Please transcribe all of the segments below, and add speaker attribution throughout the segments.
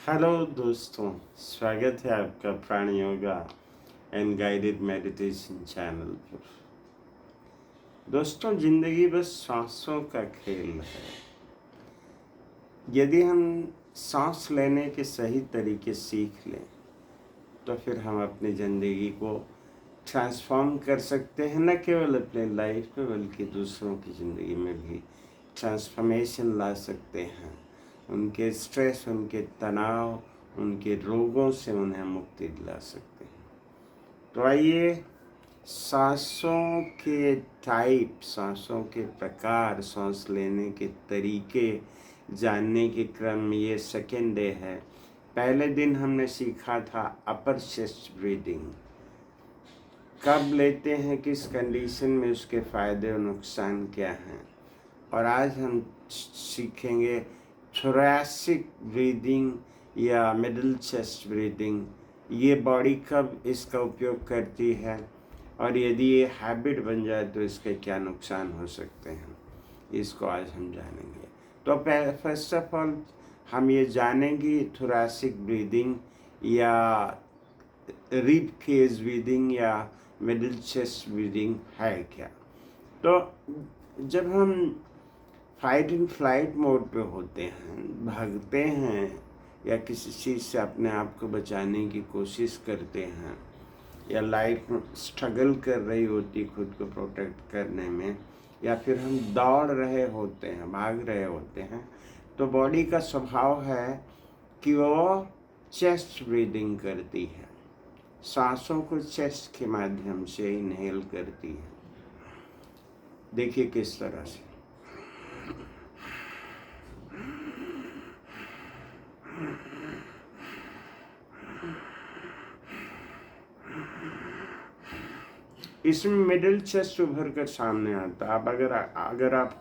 Speaker 1: Hello दोस्तों, स्वागत है आपका प्राण yoga and guided meditation channel पर। दोस्तों, जिंदगी बस सांसों का खेल है। यदि हम सांस लेने के सही तरीके सीख लें तो फिर हम अपनी ज़िंदगी को ट्रांसफॉर्म कर सकते हैं, न केवल अपने लाइफ में बल्कि दूसरों की ज़िंदगी में भी ट्रांसफॉर्मेशन ला सकते हैं। उनके स्ट्रेस, उनके तनाव, उनके रोगों से उन्हें मुक्ति दिला सकते हैं। तो आइए सांसों के टाइप, सांसों के प्रकार, सांस लेने के तरीके जानने के क्रम में ये सेकेंड डे है। पहले दिन हमने सीखा था अपर चेस्ट ब्रीदिंग, कब लेते हैं, किस कंडीशन में, उसके फ़ायदे और नुकसान क्या हैं। और आज हम सीखेंगे थोरैसिक ब्रीदिंग या मिडिल चेस्ट ब्रीदिंग। ये बॉडी कब इसका उपयोग करती है और यदि ये हैबिट बन जाए तो इसके क्या नुकसान हो सकते हैं, इसको आज हम जानेंगे। तो फर्स्ट ऑफ ऑल हम ये जानेंगे थोरैसिक ब्रीदिंग या रिब केज ब्रीदिंग या मिडिल चेस्ट ब्रीदिंग है क्या। तो जब हम फाइट एंड फ्लाइट मोड पे होते हैं, भागते हैं या किसी चीज़ से अपने आप को बचाने की कोशिश करते हैं या लाइफ में स्ट्रगल कर रही होती खुद को प्रोटेक्ट करने में, या फिर हम दौड़ रहे होते हैं, भाग रहे होते हैं, तो बॉडी का स्वभाव है कि वो चेस्ट ब्रीदिंग करती है, सांसों को चेस्ट के माध्यम से इनहेल करती है। देखिए किस तरह से। इसमें मिडिल चेस्ट उभर कर सामने आता है। अब अगर आप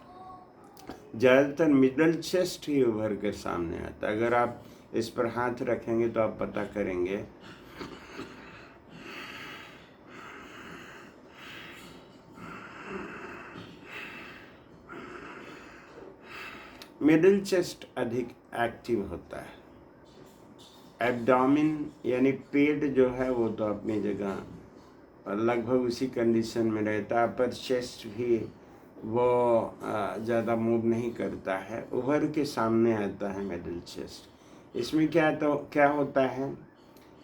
Speaker 1: ज़्यादातर मिडिल चेस्ट ही उभर कर सामने आता है। अगर आप इस पर हाथ रखेंगे तो आप पता करेंगे मिडिल चेस्ट अधिक एक्टिव होता है। एब्डोमिन यानी पेट जो है वो तो अपनी जगह लगभग उसी कंडीशन में रहता है, पर चेस्ट भी वो ज़्यादा मूव नहीं करता है, उभर के सामने आता है मिडिल चेस्ट। इसमें क्या होता है,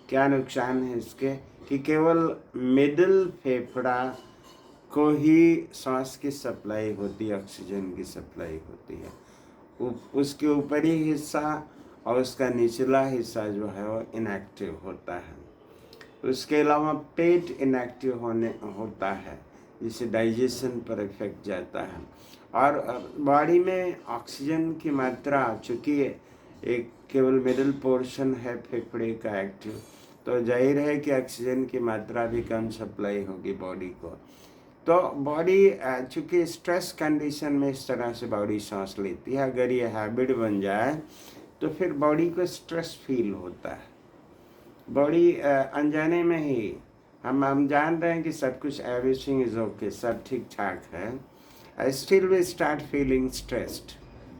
Speaker 1: क्या नुकसान है इसके, कि केवल मिडिल फेफड़ा को ही सांस की सप्लाई होती है, ऑक्सीजन की सप्लाई होती है। उसके ऊपरी हिस्सा और उसका निचला हिस्सा जो है वो इनएक्टिव होता है। उसके अलावा पेट इनएक्टिव होता है, जिससे डाइजेशन पर इफेक्ट जाता है। और बॉडी में ऑक्सीजन की मात्रा, चूँकि एक केवल मिडिल पोर्शन है फेफड़े का एक्टिव, तो जाहिर है कि ऑक्सीजन की मात्रा भी कम सप्लाई होगी बॉडी को। तो बॉडी चूँकि स्ट्रेस कंडीशन में इस तरह से बॉडी सांस लेती है। अगर ये हैबिट बन जाए तो फिर बॉडी को स्ट्रेस फील होता है। बॉडी अनजाने में ही हम जान रहे हैं कि सब कुछ, एवरीथिंग इज ओके, सब ठीक ठाक है, still we start feeling stressed.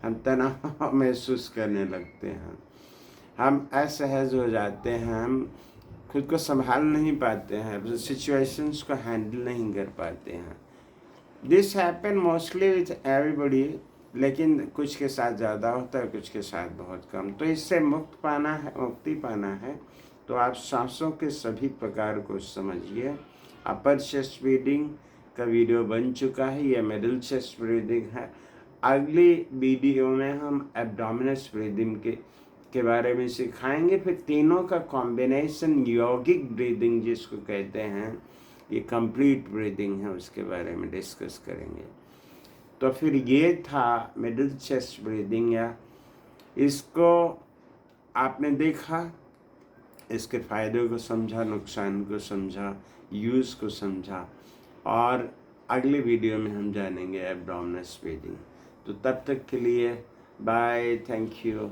Speaker 1: हम तनाव महसूस करने लगते हैं, हम असहज हो जाते हैं, हम खुद को संभाल नहीं पाते हैं, सिचुएशंस को हैंडल नहीं कर पाते हैं। This happen mostly with everybody, लेकिन कुछ के साथ ज़्यादा होता है, कुछ के साथ बहुत कम। तो इससे मुक्ति पाना है तो आप सांसों के सभी प्रकार को समझिए। अपर चेस्ट ब्रीदिंग का वीडियो बन चुका है, यह मिडिल चेस्ट ब्रीदिंग है। अगली वीडियो में हम एब्डोमिनस ब्रीदिंग के बारे में सिखाएंगे। फिर तीनों का कॉम्बिनेशन योगिक ब्रीदिंग जिसको कहते हैं, ये कंप्लीट ब्रीदिंग है, उसके बारे में डिस्कस करेंगे। तो फिर ये था मिडिल चेस्ट ब्रीदिंग, या इसको आपने देखा, इसके फ़ायदों को समझा, नुकसान को समझा, यूज़ को समझा, और अगले वीडियो में हम जानेंगे एब्डोमिनस ब्रीदिंग। तो तब तक के लिए बाय, थैंक यू।